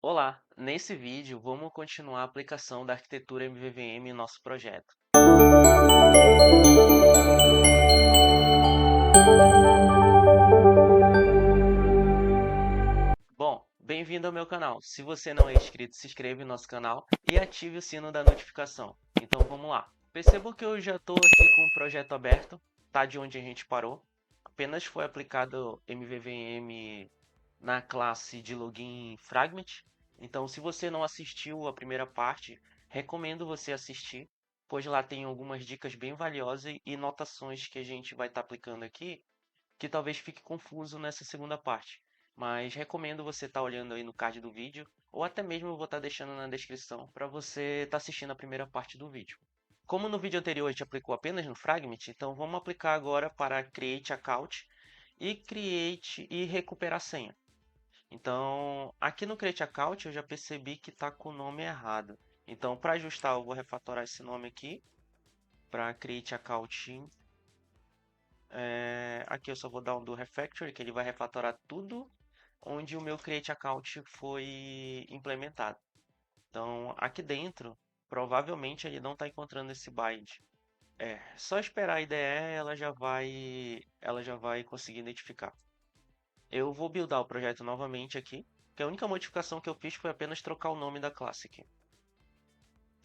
Olá, nesse vídeo vamos continuar a aplicação da arquitetura MVVM em nosso projeto. Bom, bem-vindo ao meu canal. Se você não é inscrito, se inscreva no nosso canal e ative o sino da notificação. Então vamos lá. Perceba que eu já estou aqui com o projeto aberto, tá de onde a gente parou. Apenas foi aplicado MVVM na classe de login Fragment. Então, se você não assistiu a primeira parte, recomendo você assistir, pois lá tem algumas dicas bem valiosas e notações que a gente vai estar aplicando aqui, que talvez fique confuso nessa segunda parte. Mas recomendo você estar olhando aí no card do vídeo, ou até mesmo eu vou estar deixando na descrição para você estar assistindo a primeira parte do vídeo. Como no vídeo anterior a gente aplicou apenas no Fragment, então vamos aplicar agora para Create Account e Create e recuperar senha. Então, aqui no Create Account eu já percebi que está com o nome errado. Então, para ajustar, eu vou refatorar esse nome aqui para Create Account. Aqui eu só vou dar um do Refactory, que ele vai refatorar tudo onde o meu Create Account foi implementado. Então, aqui dentro, provavelmente ele não está encontrando esse bind. Só esperar a IDE, ela já vai conseguir identificar. Eu vou buildar o projeto novamente aqui, que a única modificação que eu fiz foi apenas trocar o nome da classe aqui.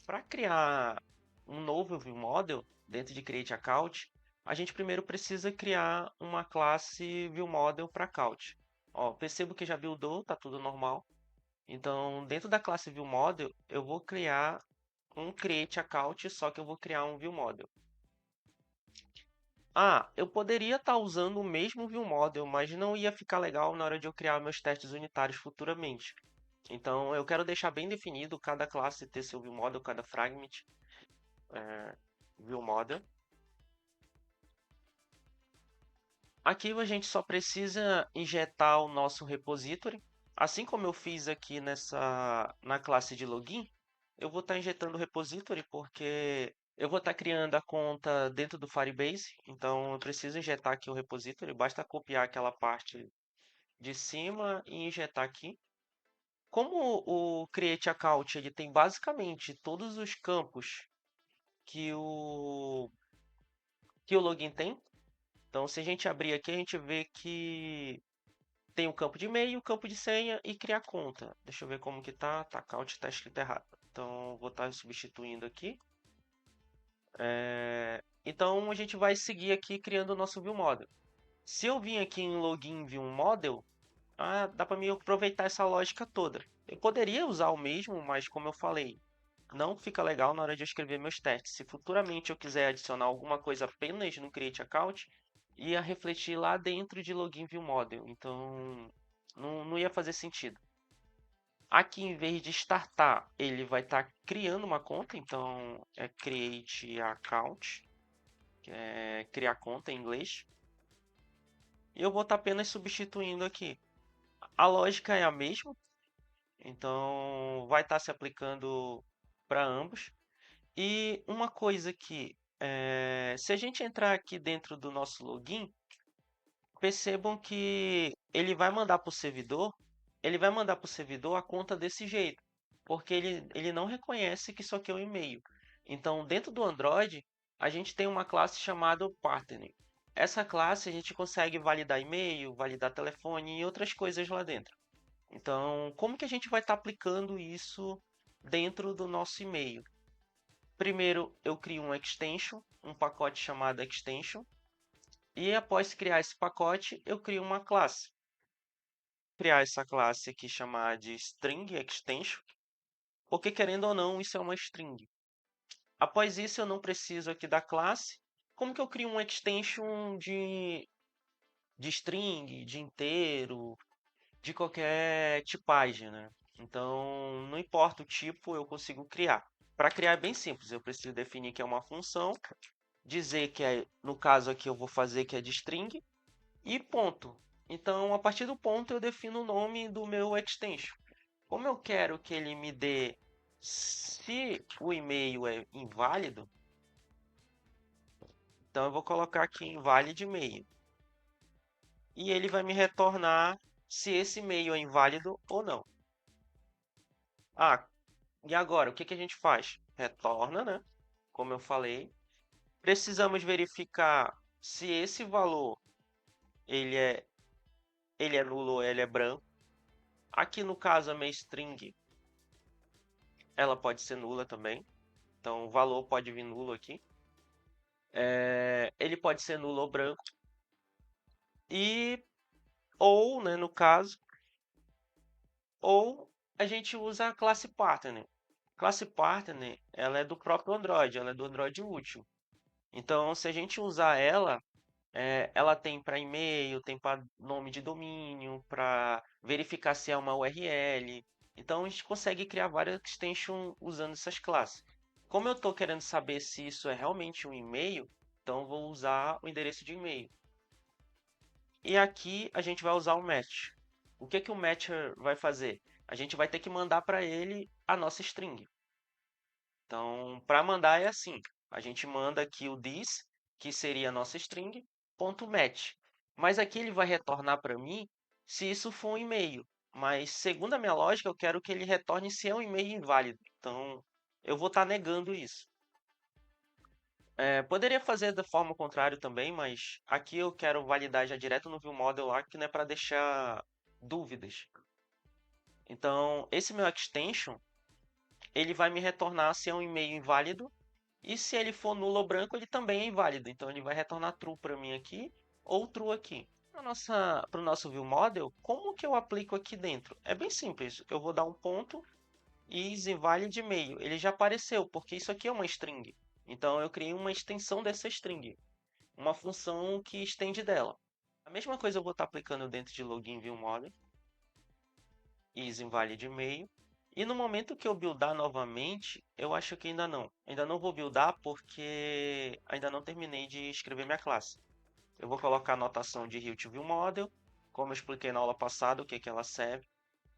Para criar um novo ViewModel dentro de Create Account, a gente primeiro precisa criar uma classe ViewModel para Account. Ó, percebo que já buildou, tá tudo normal. Então, dentro da classe ViewModel, eu vou criar um Create Account, só que eu vou criar um ViewModel. Ah, eu poderia estar usando o mesmo ViewModel, mas não ia ficar legal na hora de eu criar meus testes unitários futuramente. Então, eu quero deixar bem definido cada classe ter seu ViewModel, cada fragment é, ViewModel. Aqui a gente só precisa injetar o nosso repository. Assim como eu fiz aqui na classe de login, eu vou estar injetando o repository porque eu vou estar criando a conta dentro do Firebase. Então, eu preciso injetar aqui o repository. Basta copiar aquela parte de cima e injetar aqui. Como o Create Account ele tem basicamente todos os campos que o login tem. Então, se a gente abrir aqui, a gente vê que tem o campo de e-mail, o campo de senha e criar conta. Deixa eu ver como que tá. Tá, account está escrito errado. Então, vou estar substituindo aqui. Então, a gente vai seguir aqui criando o nosso ViewModel. Se eu vim aqui em Login ViewModel, dá para mim aproveitar essa lógica toda. Eu poderia usar o mesmo, mas como eu falei, não fica legal na hora de eu escrever meus testes. Se futuramente eu quiser adicionar alguma coisa apenas no Create Account, ia refletir lá dentro de Login View Model. Então, não ia fazer sentido. Aqui, em vez de startar, ele vai estar criando uma conta. Então, é Create Account, que é criar conta em inglês. E eu vou estar apenas substituindo aqui. A lógica é a mesma. Então, vai estar se aplicando para ambos. E uma coisa que, se a gente entrar aqui dentro do nosso login, percebam que ele vai mandar para o servidor a conta desse jeito, porque ele não reconhece que isso aqui é um e-mail. Então, dentro do Android, a gente tem uma classe chamada Partner. Essa classe a gente consegue validar e-mail, validar telefone e outras coisas lá dentro. Então, como que a gente vai estar aplicando isso dentro do nosso e-mail? Primeiro, eu crio um extension, um pacote chamado extension, e após criar esse pacote, eu crio uma classe. Criar essa classe aqui chamada de string extension, porque querendo ou não, isso é uma string. Após isso, eu não preciso aqui da classe. Como que eu crio um extension de string, de inteiro, de qualquer tipagem, né? Então, não importa o tipo, eu consigo criar. Para criar é bem simples, eu preciso definir que é uma função, dizer que no caso aqui eu vou fazer que é de string e ponto. Então, a partir do ponto eu defino o nome do meu extension. Como eu quero que ele me dê se o e-mail é inválido, então eu vou colocar aqui invalid e-mail. E ele vai me retornar se esse e-mail é inválido ou não. Ah, e agora, o que que a gente faz? Retorna, né? Como eu falei. Precisamos verificar se esse valor ele é, ele é nulo ou ele é branco. Aqui no caso, a minha string, ela pode ser nula também. Então, o valor pode vir nulo aqui. Ele pode ser nulo ou branco. E, ou, né, no caso, ou a gente usa a classe partner. Classe partner, ela é do próprio Android, ela é do Android útil. Então, se a gente usar ela, ela tem para e-mail, tem para nome de domínio, para verificar se é uma URL. Então, a gente consegue criar várias extensions usando essas classes. Como eu estou querendo saber se isso é realmente um e-mail, então eu vou usar o endereço de e-mail. E aqui a gente vai usar o match. O que que o matcher vai fazer? A gente vai ter que mandar para ele a nossa string. Então, para mandar é assim: a gente manda aqui o this, que seria a nossa string, ponto .match. Mas aqui ele vai retornar para mim se isso for um e-mail. Mas, segundo a minha lógica, eu quero que ele retorne se é um e-mail inválido. Então, eu vou estar negando isso. Poderia fazer da forma contrária também, mas aqui eu quero validar já direto no viewModel lá, que não é para deixar dúvidas. Então, esse meu extension, ele vai me retornar se é um e-mail inválido. E se ele for nulo ou branco, ele também é inválido. Então ele vai retornar true para mim aqui ou true aqui. Para o nosso viewModel, como que eu aplico aqui dentro? É bem simples. Eu vou dar um ponto e isInvalid meio. Ele já apareceu, porque isso aqui é uma string. Então eu criei uma extensão dessa string, uma função que estende dela. A mesma coisa eu vou estar aplicando dentro de login viewModel, isInvalid meio. E no momento que eu buildar novamente, eu acho que ainda não. Ainda não vou buildar porque ainda não terminei de escrever minha classe. Eu vou colocar a notação de Hilt ViewModel, como eu expliquei na aula passada o que que ela serve,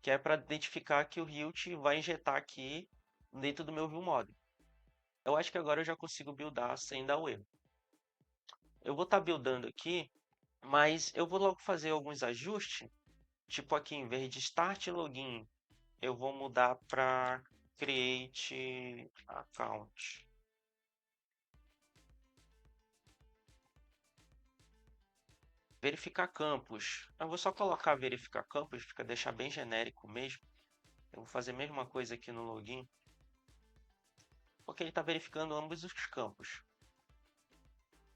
que é para identificar que o Hilt vai injetar aqui dentro do meu ViewModel. Eu acho que agora eu já consigo buildar sem dar o erro. Eu vou estar buildando aqui, mas eu vou logo fazer alguns ajustes, tipo aqui em vez de Start Login eu vou mudar para Create Account. Verificar campos. Eu vou só colocar verificar campos, fica deixar bem genérico mesmo. Eu vou fazer a mesma coisa aqui no login, porque ele está verificando ambos os campos.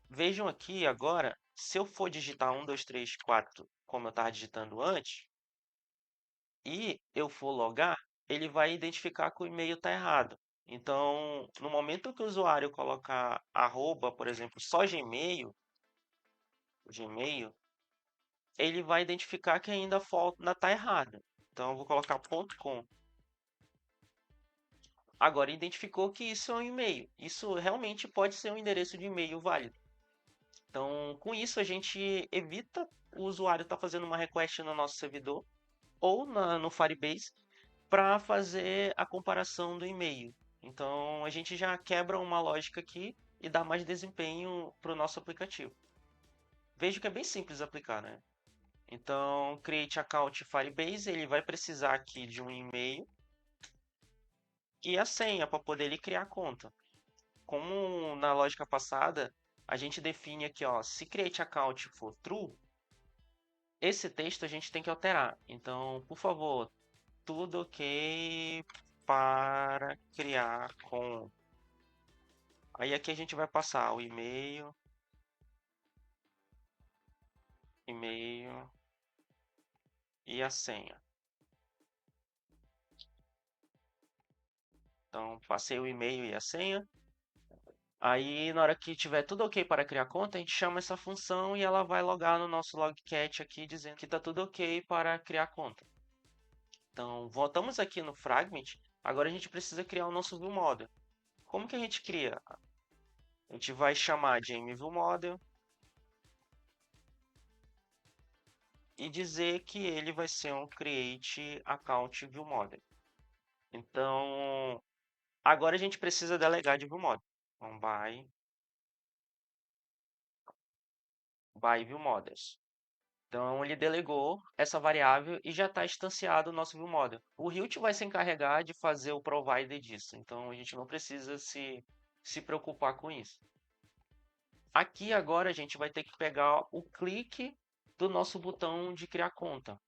Vejam aqui agora, se eu for digitar 1, 2, 3, 4, como eu estava digitando antes, e eu for logar, ele vai identificar que o e-mail está errado. Então, no momento que o usuário colocar arroba, por exemplo, só Gmail, ele vai identificar que ainda falta está errado. Então, eu vou colocar ponto .com. Agora, identificou que isso é um e-mail. Isso realmente pode ser um endereço de e-mail válido. Então, com isso, a gente evita o usuário estar fazendo uma request no nosso servidor ou no Firebase para fazer a comparação do e-mail. Então, a gente já quebra uma lógica aqui e dá mais desempenho para o nosso aplicativo. Vejo que é bem simples aplicar, né? Então, Create Account Firebase, ele vai precisar aqui de um e-mail e a senha para poder ele criar a conta. Como na lógica passada, a gente define aqui, ó, se Create Account for true, esse texto a gente tem que alterar. Então, por favor, tudo ok para criar com. Aí aqui a gente vai passar o e-mail e a senha. Então, passei o e-mail e a senha. Aí, na hora que tiver tudo ok para criar conta, a gente chama essa função e ela vai logar no nosso logcat aqui dizendo que está tudo ok para criar conta. Então, voltamos aqui no Fragment. Agora a gente precisa criar o nosso ViewModel. Como que a gente cria? A gente vai chamar de mViewModel e dizer que ele vai ser um Create Account ViewModel. Então, agora a gente precisa delegar de ViewModel. Então, by ViewModels. Então ele delegou essa variável e já está instanciado o nosso viewModel. O Hilt vai se encarregar de fazer o provider disso, então a gente não precisa se preocupar com isso. Aqui agora a gente vai ter que pegar o clique do nosso botão de criar conta.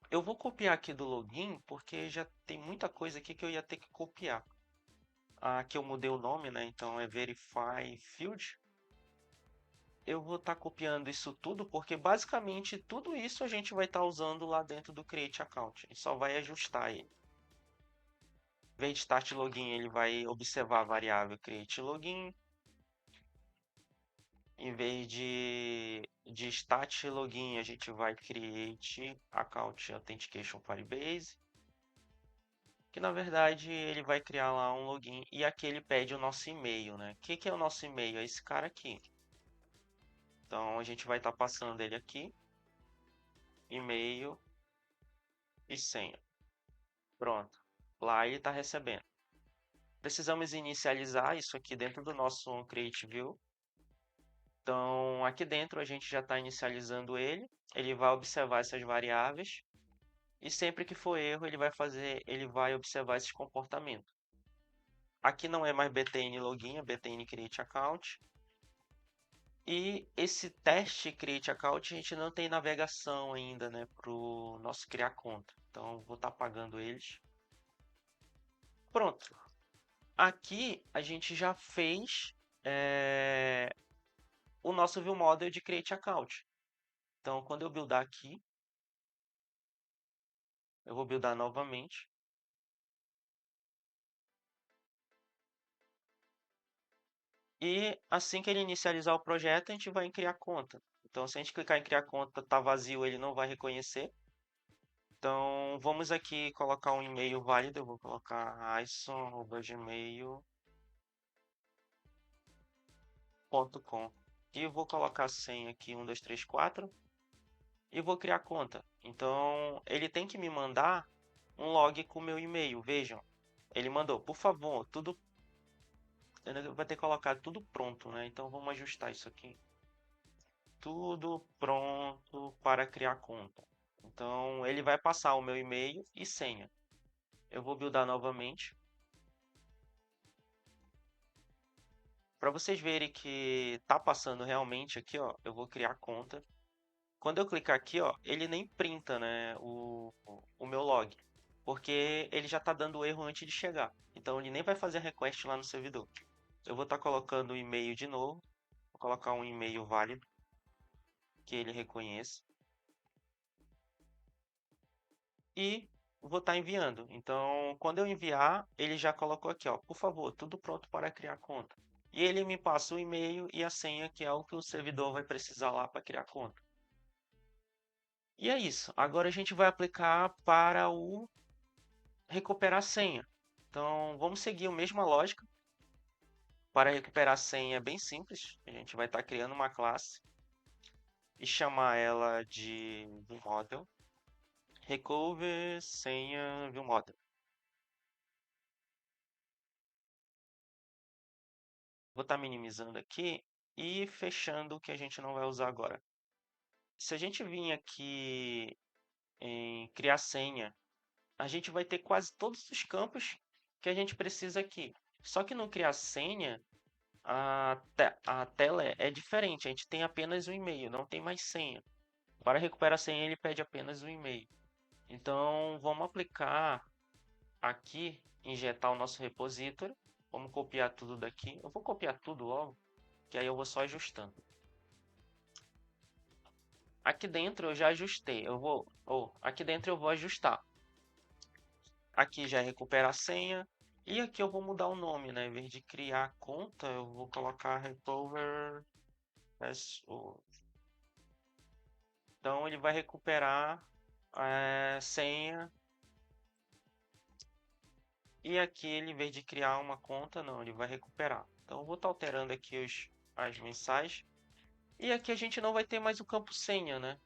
Eu vou copiar aqui do login porque já tem muita coisa aqui que eu ia ter que copiar. Aqui eu mudei o nome, né? Então é Verify Field. Eu vou estar copiando isso tudo porque basicamente tudo isso a gente vai estar usando lá dentro do Create Account. A gente só vai ajustar ele. Em vez de Start Login, ele vai observar a variável Create Login. Em vez de Stat Login, a gente vai Create Account Authentication Firebase. Que na verdade ele vai criar lá um login e aqui ele pede o nosso e-mail, né? O que é o nosso e-mail? É esse cara aqui. Então a gente vai estar passando ele aqui, e-mail e senha. Pronto. Lá ele está recebendo. Precisamos inicializar isso aqui dentro do nosso OnCreateView. Então aqui dentro a gente já está inicializando ele. Ele vai observar essas variáveis e sempre que for erro ele vai observar esse comportamento. Aqui não é mais btn login, é btn create account. E esse teste Create Account a gente não tem navegação ainda, né, para o nosso criar conta. Então vou estar apagando eles. Pronto. Aqui a gente já fez o nosso viewModel de Create Account. Então quando eu buildar aqui, eu vou buildar novamente. E assim que ele inicializar o projeto, a gente vai em criar conta. Então se a gente clicar em criar conta, tá vazio, ele não vai reconhecer. Então, vamos aqui colocar um e-mail válido. Eu vou colocar aison@gmail.com e vou colocar a senha aqui 1234 e vou criar conta. Então, ele tem que me mandar um log com o meu e-mail. Vejam, ele mandou, por favor, tudo. Ele vai ter que colocar tudo pronto, né? Então, vamos ajustar isso aqui. Tudo pronto para criar conta. Então, ele vai passar o meu e-mail e senha. Eu vou buildar novamente. Para vocês verem que tá passando realmente aqui, ó, eu vou criar conta. Quando eu clicar aqui, ó, ele nem printa, né, o meu log, porque ele já está dando erro antes de chegar. Então ele nem vai fazer a request lá no servidor. Eu vou estar colocando o e-mail de novo, vou colocar um e-mail válido que ele reconheça e vou estar enviando. Então, quando eu enviar, ele já colocou aqui, ó, por favor, tudo pronto para criar conta. E ele me passa o e-mail e a senha, que é o que o servidor vai precisar lá para criar conta. E é isso. Agora a gente vai aplicar para o recuperar a senha. Então, vamos seguir a mesma lógica. Para recuperar a senha é bem simples. A gente vai estar criando uma classe e chamar ela de viewModel. Recover senha viewModel. Vou estar minimizando aqui e fechando o que a gente não vai usar agora. Se a gente vir aqui em criar senha, a gente vai ter quase todos os campos que a gente precisa aqui. Só que no criar senha, a tela é diferente. A gente tem apenas um e-mail, não tem mais senha. Para recuperar a senha, ele pede apenas um e-mail. Então, vamos aplicar aqui, injetar o nosso repository. Vamos copiar tudo daqui. Eu vou copiar tudo logo, que aí eu vou só ajustando. Aqui dentro eu já ajustei. Aqui dentro eu vou ajustar. Aqui já é recuperar a senha. E aqui eu vou mudar o nome, né? Em vez de criar conta, eu vou colocar recover password. Então ele vai recuperar a senha. E aqui ele, em vez de criar uma conta, não, ele vai recuperar. Então eu vou estar alterando aqui as mensagens. E aqui a gente não vai ter mais o campo senha, né?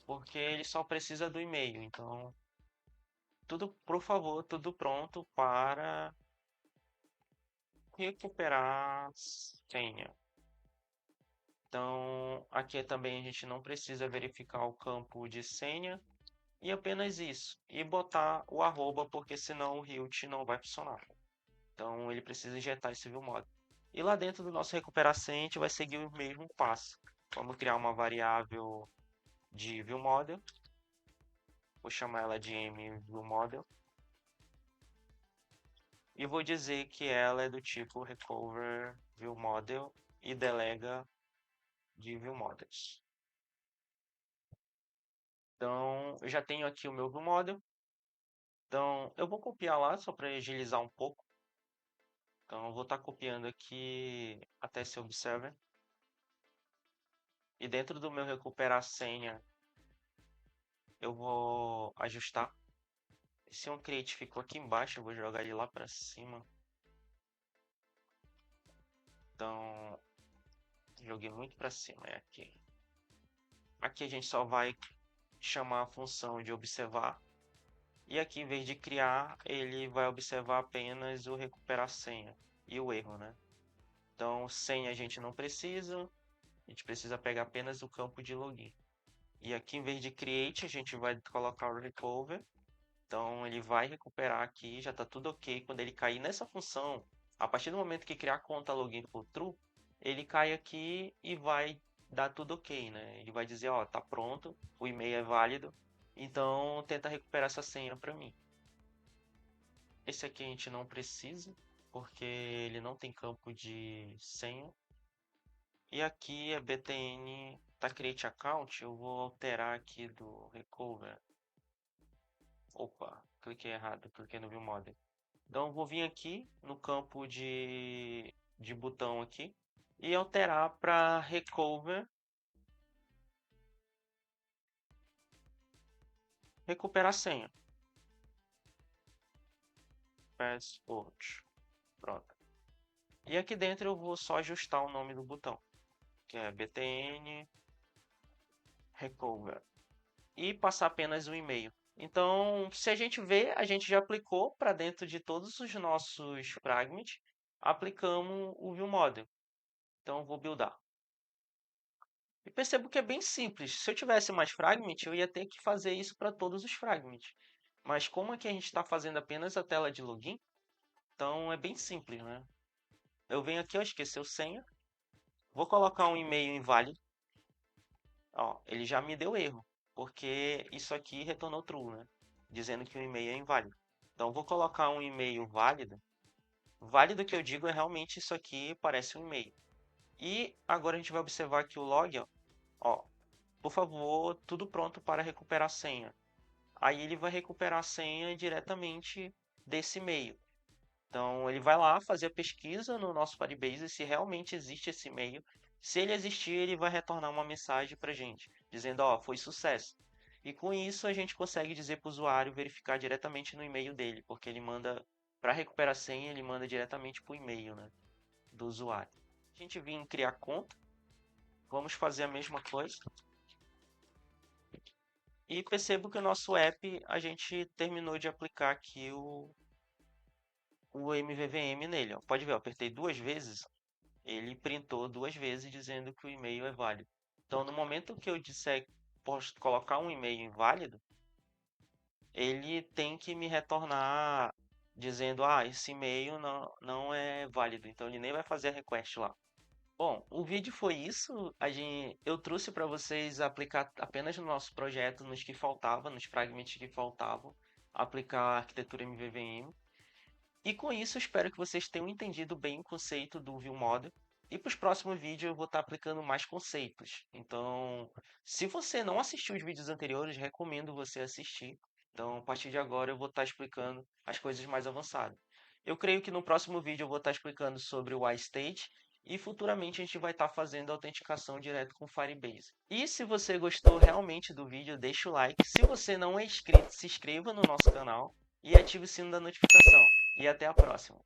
Porque ele só precisa do e-mail. Então, tudo, por favor, tudo pronto para recuperar senha. Então, aqui também a gente não precisa verificar o campo de senha e apenas isso. E botar o arroba, porque senão o Hilt não vai funcionar. Então, ele precisa injetar esse viewModel. E lá dentro do nosso recuperar-senha, a gente vai seguir o mesmo passo. Vamos criar uma variável de viewModel. Vou chamar ela de mViewModel. E vou dizer que ela é do tipo recover viewModel e delega de viewModels. Então, eu já tenho aqui o meu viewModel. Então, eu vou copiar lá só para agilizar um pouco. Então, eu vou estar copiando aqui até esse observer. E dentro do meu recuperar senha, eu vou ajustar. Esse onCreate ficou aqui embaixo, eu vou jogar ele lá para cima. Então, joguei muito para cima, é aqui. Aqui a gente só vai chamar a função de observar. E aqui, em vez de criar, ele vai observar apenas o recuperar senha e o erro, né? Então, senha a gente não precisa, a gente precisa pegar apenas o campo de login. E aqui, em vez de create, a gente vai colocar o recover. Então, ele vai recuperar aqui, já está tudo ok. Quando ele cair nessa função, a partir do momento que criar a conta login for true, ele cai aqui e vai dar tudo ok, né? Ele vai dizer, ó, tá pronto, o e-mail é válido, então tenta recuperar essa senha para mim. Esse aqui a gente não precisa, porque ele não tem campo de senha. E aqui é btn tá create account, eu vou alterar aqui do recover. Opa, cliquei errado, cliquei no viewModel. Então eu vou vir aqui no campo de botão aqui e alterar para recover recuperar senha. Password. Pronto. E aqui dentro eu vou só ajustar o nome do botão, que é btn recover. E passar apenas um e-mail. Então, se a gente vê, a gente já aplicou para dentro de todos os nossos fragments, aplicamos o viewModel. Então, vou buildar. E percebo que é bem simples. Se eu tivesse mais fragments, eu ia ter que fazer isso para todos os fragments. Mas como aqui a gente está fazendo apenas a tela de login, então é bem simples, né? Eu venho aqui, eu esqueci o senha, vou colocar um e-mail inválido. Ó, ele já me deu erro, porque isso aqui retornou true, né? Dizendo que o e-mail é inválido. Então, vou colocar um e-mail válido. Válido que eu digo é realmente isso aqui parece um e-mail. E agora a gente vai observar aqui o log, ó, por favor, tudo pronto para recuperar a senha. Aí ele vai recuperar a senha diretamente desse e-mail. Então, ele vai lá fazer a pesquisa no nosso Firebase se realmente existe esse e-mail. Se ele existir, ele vai retornar uma mensagem para a gente, dizendo, ó, foi sucesso. E com isso, a gente consegue dizer para o usuário verificar diretamente no e-mail dele, porque ele manda, para recuperar a senha, ele manda diretamente para o e-mail, né, do usuário. A gente vem criar conta, vamos fazer a mesma coisa. E percebo que o nosso app, a gente terminou de aplicar aqui o MVVM nele. Ó. Pode ver, eu apertei 2 vezes, ele printou 2 vezes dizendo que o e-mail é válido. Então, no momento que eu disser posso colocar um e-mail inválido, ele tem que me retornar dizendo, ah, esse e-mail não é válido. Então, ele nem vai fazer a request lá. Bom, o vídeo foi isso. Eu trouxe para vocês aplicar apenas no nosso projeto, nos que faltavam, nos fragmentos que faltavam, aplicar a arquitetura MVVM. E com isso, espero que vocês tenham entendido bem o conceito do viewModel. E para os próximos vídeos eu vou estar aplicando mais conceitos. Então, se você não assistiu os vídeos anteriores, recomendo você assistir. Então, a partir de agora eu vou estar explicando as coisas mais avançadas. Eu creio que no próximo vídeo eu vou estar explicando sobre o iState e futuramente a gente vai estar fazendo autenticação direto com o Firebase. E se você gostou realmente do vídeo, deixa o like. Se você não é inscrito, se inscreva no nosso canal e ative o sino da notificação. E até a próxima.